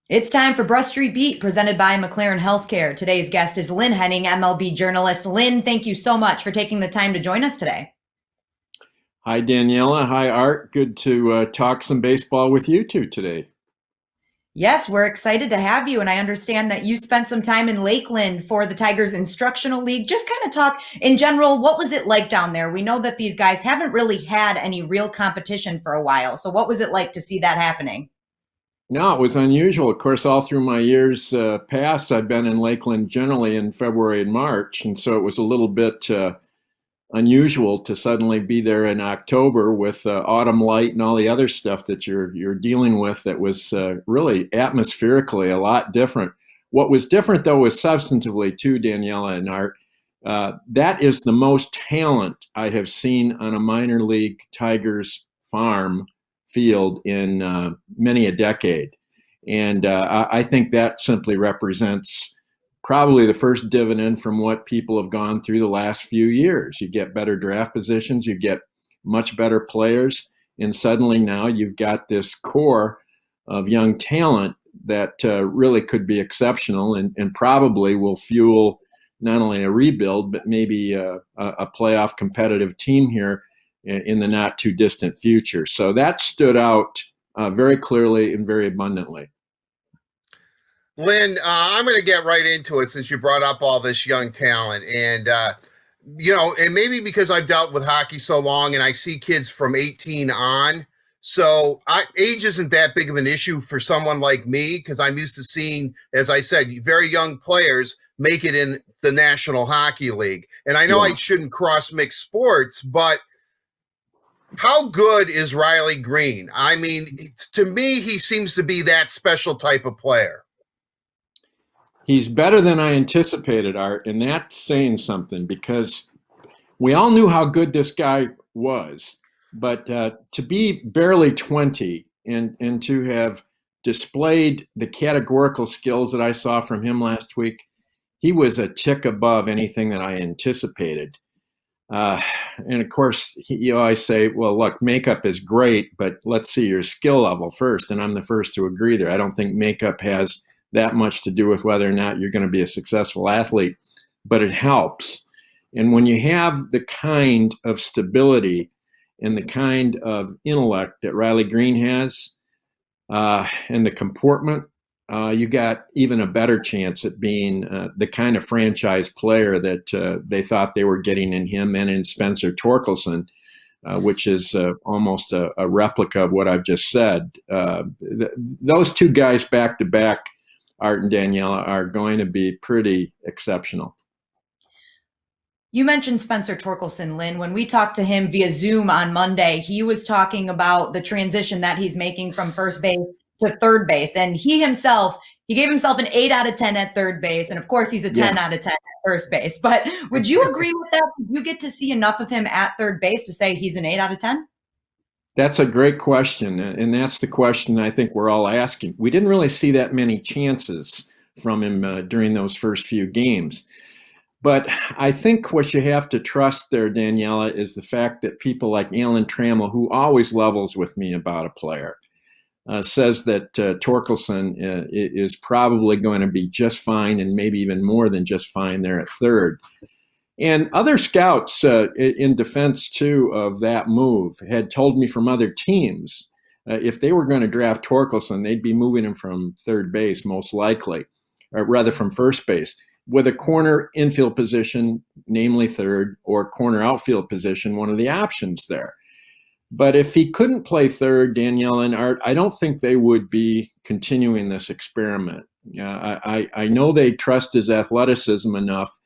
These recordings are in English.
It's time for Brush Street Beat, presented by McLaren Health Care. Today's guest is Lynn Henning, MLB journalist. Lynn, thank you so much for taking the time to join us today. Hi, Daniella. Hi, Art. Good to talk some baseball with you two today. Yes, we're excited to have you, and I understand that you spent some time in Lakeland for the Tigers Instructional League. Just kind of talk in general, what was it like down there? We know that these guys haven't really had any real competition for a while. So what was it like to see that happening? No, it was unusual. Of course, all through my years past, I've been in Lakeland generally in February and March, and so it was a little bit unusual to suddenly be there in October with autumn light and all the other stuff that you're dealing with. That was really atmospherically a lot different. What was different, though, was substantively too, Daniela and Art. That is the most talent I have seen on a minor league Tigers farm field in many a decade. And I think that simply represents probably the first dividend from what people have gone through the last few years. You get better draft positions, you get much better players, and suddenly now you've got this core of young talent that really could be exceptional and probably will fuel not only a rebuild, but maybe a playoff competitive team here in the not too distant future. So that stood out very clearly and very abundantly. Lynn, I'm going to get right into it since you brought up all this young talent. And maybe because I've dealt with hockey so long and I see kids from 18 on. So age isn't that big of an issue for someone like me because I'm used to seeing, as I said, very young players make it in the National Hockey League. And I know I shouldn't cross mix sports, but how good is Riley Green? I mean, to me, he seems to be that special type of player. He's better than I anticipated, Art, and that's saying something because we all knew how good this guy was. But to be barely 20 and to have displayed the categorical skills that I saw from him last week, he was a tick above anything that I anticipated. And of course, I say, well, look, makeup is great, but let's see your skill level first. And I'm the first to agree there. I don't think makeup has that much to do with whether or not you're going to be a successful athlete, but it helps. And when you have the kind of stability and the kind of intellect that Riley Green has, and the comportment, you got even a better chance at being the kind of franchise player that they thought they were getting in him and in Spencer Torkelson, which is almost a replica of what I've just said. Those two guys back to back, Art and Daniela, are going to be pretty exceptional. You mentioned Spencer Torkelson, Lynn. When we talked to him via Zoom on Monday, he was talking about the transition that he's making from first base to third base. And he gave himself an 8 out of 10 at third base. And of course, he's a 10 out of 10 at first base. But would you agree with that? Did you get to see enough of him at third base to say he's an 8 out of 10? That's a great question. And that's the question I think we're all asking. We didn't really see that many chances from him during those first few games. But I think what you have to trust there, Daniela, is the fact that people like Alan Trammell, who always levels with me about a player, says that Torkelson is probably going to be just fine and maybe even more than just fine there at third. And other scouts in defense, too, of that move had told me from other teams if they were going to draft Torkelson, they'd be moving him from third base most likely, or rather from first base, with a corner infield position, namely third, or corner outfield position, one of the options there. But if he couldn't play third, Danielle and Art, I don't think they would be continuing this experiment. I know they trust his athleticism enough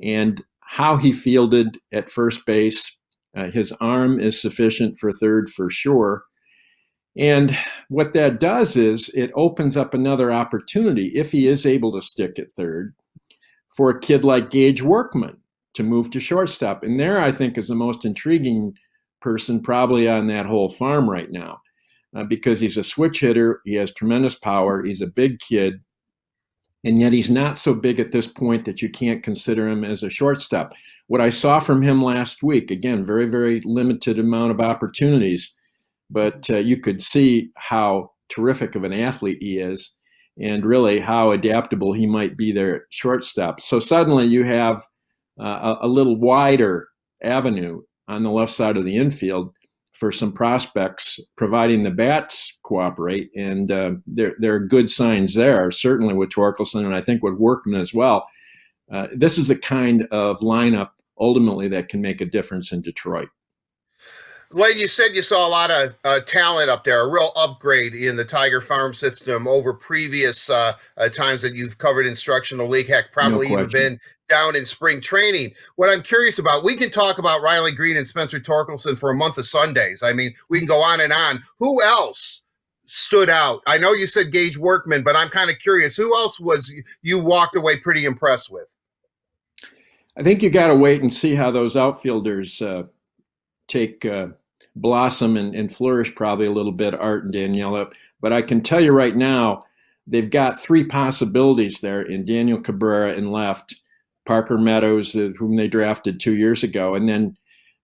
and how he fielded at first base. His arm is sufficient for third for sure. And what that does is it opens up another opportunity, if he is able to stick at third, for a kid like Gage Workman to move to shortstop. And there, I think, is the most intriguing person probably on that whole farm right now because he's a switch hitter. He has tremendous power. He's a big kid. And yet he's not so big at this point that you can't consider him as a shortstop. What I saw from him last week, again, very, very limited amount of opportunities, but you could see how terrific of an athlete he is. and really how adaptable he might be there at shortstop. So suddenly you have a little wider avenue on the left side of the infield for some prospects, providing the bats cooperate. And there are good signs there, certainly with Torkelson, and I think with Workman as well. This is the kind of lineup ultimately that can make a difference in Detroit. Lane, you said you saw a lot of talent up there, a real upgrade in the Tiger Farm system over previous times that you've covered instructional league, heck, probably even been down in spring training. What I'm curious about, we can talk about Riley Green and Spencer Torkelson for a month of Sundays. I mean, we can go on and on. Who else stood out? I know you said Gage Workman, but I'm kind of curious. Who else was you walked away pretty impressed with? I think you got to wait and see how those outfielders take blossom and flourish probably a little bit, Art and Daniella. But I can tell you right now, they've got three possibilities there in Daniel Cabrera in left, Parker Meadows, whom they drafted 2 years ago, and then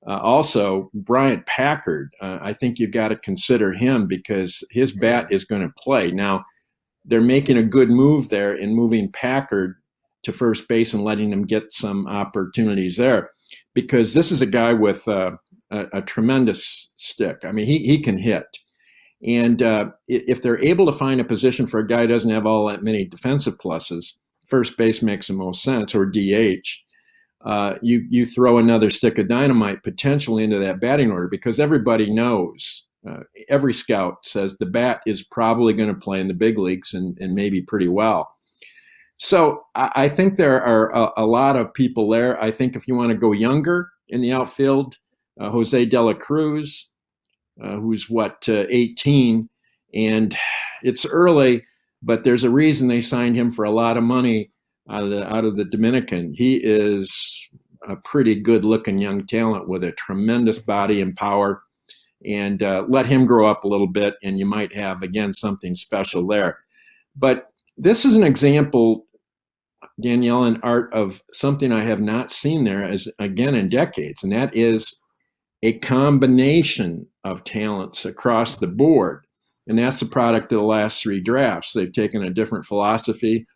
also Bryant Packard. I think you got to consider him because his bat is going to play. Now, they're making a good move there in moving Packard to first base and letting him get some opportunities there, because this is a guy with a tremendous stick. I mean, he can hit. And if they're able to find a position for a guy who doesn't have all that many defensive pluses, first base makes the most sense, or DH. You throw another stick of dynamite potentially into that batting order, because everybody knows, every scout says the bat is probably going to play in the big leagues and maybe pretty well. So I think there are a lot of people there. I think if you want to go younger in the outfield, Jose De La Cruz, who's 18, and it's early, but there's a reason they signed him for a lot of money out of the Dominican. He is a pretty good-looking young talent with a tremendous body and power, and let him grow up a little bit, and you might have, again, something special there. But this is an example, Danielle and Art, of something I have not seen there as, again, in decades, and that is a combination of talents across the board. And that's the product of the last three drafts. They've taken a different philosophy.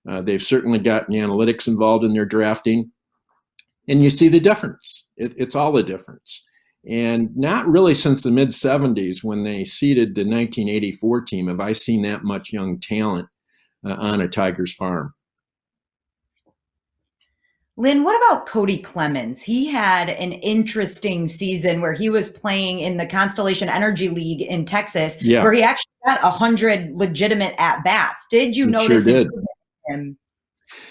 They've certainly gotten analytics involved in their drafting. And you see the difference. It's all the difference. And not really since the mid-'70s, when they seeded the 1984 team, have I seen that much young talent on a Tigers farm. Lynn, what about Cody Clemens? He had an interesting season where he was playing in the Constellation Energy League in Texas, where he actually got 100 legitimate at-bats. Did you notice him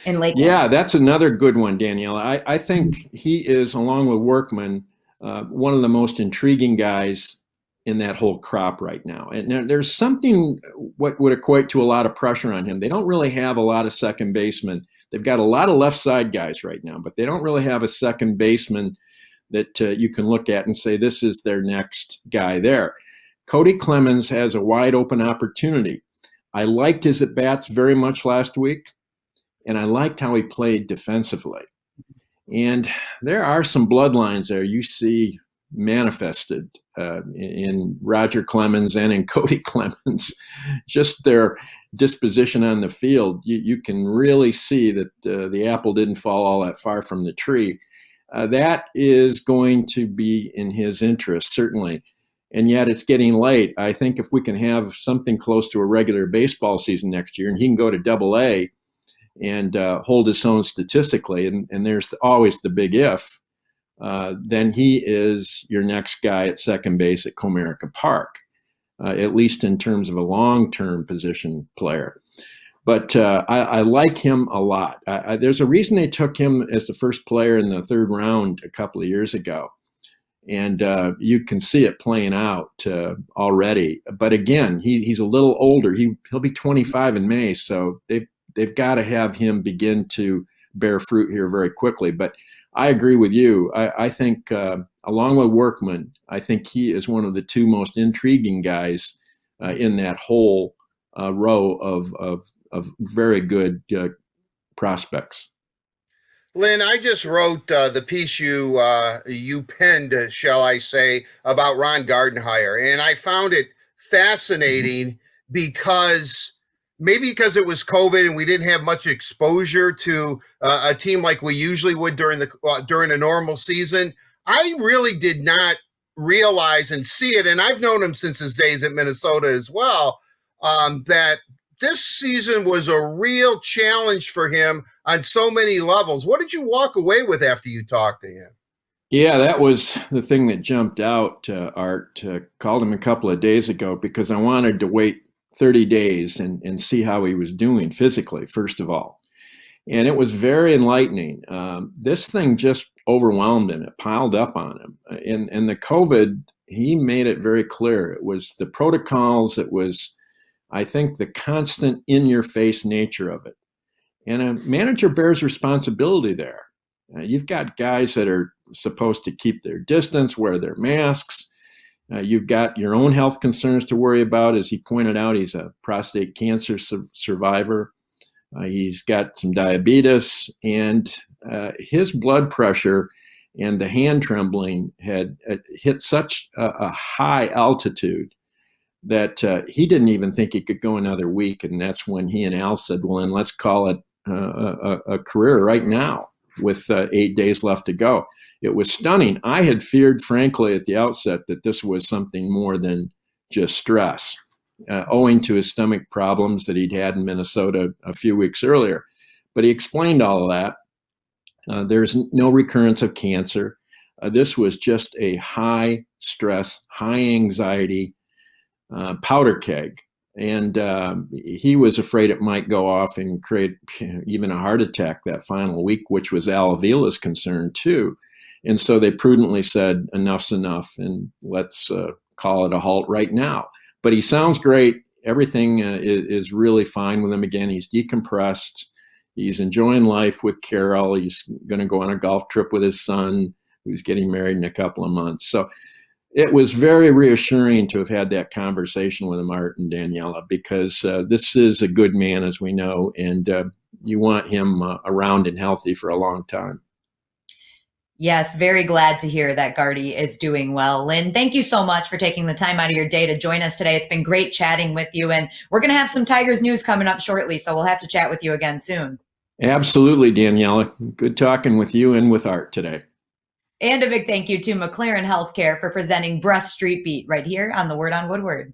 in Lakeland? Yeah, that's another good one, Danielle. I think he is, along with Workman, one of the most intriguing guys in that whole crop right now. And there's something what would equate to a lot of pressure on him. They don't really have a lot of second basemen. They've got a lot of left side guys right now, but they don't really have a second baseman that you can look at and say, this is their next guy there. Cody Clemens has a wide open opportunity. I liked his at-bats very much last week, and I liked how he played defensively. And there are some bloodlines there you see manifested in Roger Clemens and in Cody Clemens. Just their disposition on the field, you can really see that the apple didn't fall all that far from the tree. That is going to be in his interest, certainly. And yet it's getting late. I think if we can have something close to a regular baseball season next year, and he can go to Double-A and hold his own statistically, and there's always the big if, then he is your next guy at second base at Comerica Park, at least in terms of a long-term position player. But I like him a lot. There's a reason they took him as the first player in the third round a couple of years ago. And you can see it playing out already. But again, he's a little older. He'll be 25 in May, so they've got to have him begin to bear fruit here very quickly. But I agree with you. I think, along with Workman, I think he is one of the two most intriguing guys in that whole row of very good prospects. Lynn, I just wrote the piece you penned, shall I say, about Ron Gardenhire, and I found it fascinating because maybe because it was COVID and we didn't have much exposure to a team like we usually would during a normal season, I really did not realize and see it. And I've known him since his days at Minnesota as well, that this season was a real challenge for him on so many levels. What did you walk away with after you talked to him? Yeah, that was the thing that jumped out, Art. Called him a couple of days ago because I wanted to wait 30 days and see how he was doing physically, first of all. And it was very enlightening. This thing just overwhelmed him. It piled up on him. And the COVID, he made it very clear. It was the protocols. It was, I think, the constant in-your-face nature of it. And a manager bears responsibility there. You've got guys that are supposed to keep their distance, wear their masks. You've got your own health concerns to worry about. As he pointed out, he's a prostate cancer survivor. He's got some diabetes, and his blood pressure and the hand trembling had hit such a high altitude that he didn't even think he could go another week. And that's when he and Al said, well, then let's call it a career right now with 8 days left to go. It was stunning. I had feared, frankly, at the outset that this was something more than just stress, owing to his stomach problems that he'd had in Minnesota a few weeks earlier. But he explained all of that. There's no recurrence of cancer. This was just a high stress, high anxiety powder keg. And he was afraid it might go off and create even a heart attack that final week, which was Al Avila's concern too. And so they prudently said, enough's enough, and let's call it a halt right now. But he sounds great. Everything is really fine with him again. He's decompressed. He's enjoying life with Carol. He's going to go on a golf trip with his son, who's getting married in a couple of months. So it was very reassuring to have had that conversation with him, Art and Daniella, because this is a good man, as we know, and you want him around and healthy for a long time. Yes, very glad to hear that Gardy is doing well. Lynn, thank you so much for taking the time out of your day to join us today. It's been great chatting with you, and we're going to have some Tigers news coming up shortly, so we'll have to chat with you again soon. Absolutely, Daniella. Good talking with you and with Art today. And a big thank you to McLaren Health Care for presenting Breast Street Beat right here on the Word on Woodward.